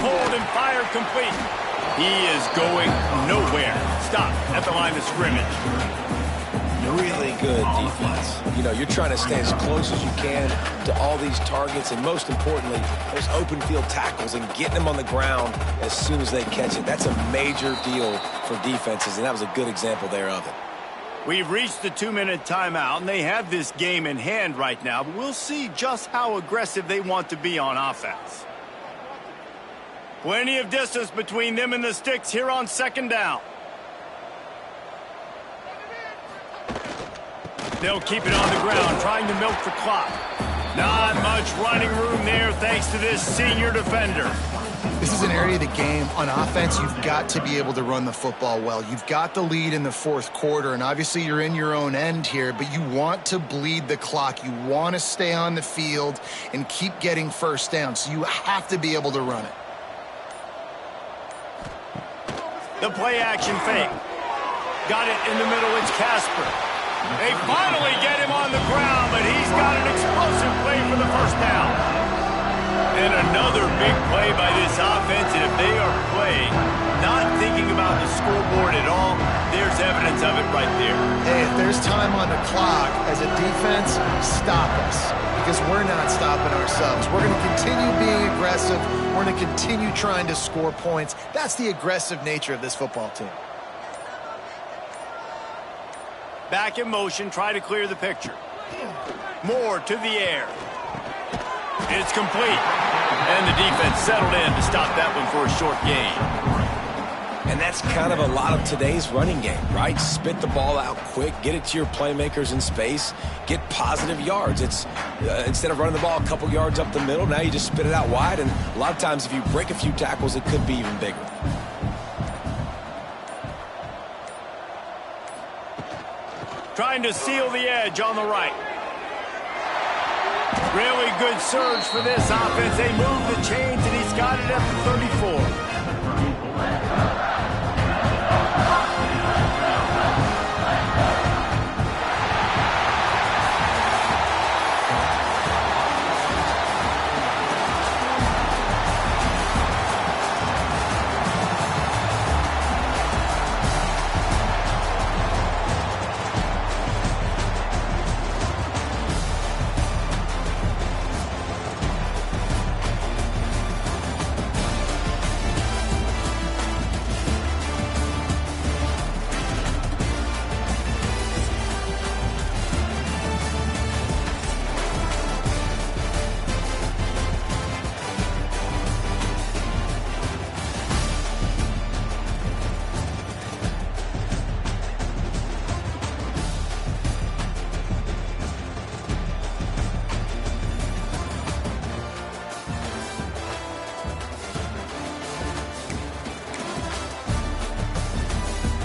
Hold and fire complete. He is going nowhere. Stop at the line of scrimmage. Really good defense. You know, you're trying to stay as close as you can to all these targets, and most importantly, those open field tackles and getting them on the ground as soon as they catch it. That's a major deal for defenses, and that was a good example there of it. We've reached the 2-minute timeout, and they have this game in hand right now, but we'll see just how aggressive they want to be on offense. Plenty of distance between them and the sticks here on 2nd down. They'll keep it on the ground, trying to milk the clock. Not much running room there thanks to this senior defender. This is an area of the game. On offense, you've got to be able to run the football well. You've got the lead in the 4th quarter, and obviously you're in your own end here, but you want to bleed the clock. You want to stay on the field and keep getting first down, so you have to be able to run it. The play action fake. Got it in the middle. It's Casper. They finally get him on the ground, but he's got an explosive play for the first down. And another big play by this offense, and if they are playing, not thinking about the scoreboard at all, there's evidence of it right there. Hey, if there's time on the clock, as a defense, stop us. Because we're not stopping ourselves. We're going to continue being aggressive. We're going to continue trying to score points. That's the aggressive nature of this football team. Back in motion, try to clear the picture. More to the air. It's complete. And the defense settled in to stop that one for a short gain. And that's kind of a lot of today's running game, right? Spit the ball out quick, get it to your playmakers in space, get positive yards. It's instead of running the ball a couple yards up the middle, now you just spit it out wide, and a lot of times if you break a few tackles, it could be even bigger. Trying to seal the edge on the right. Really good surge for this offense. They move the chains, and he's got it at the 34.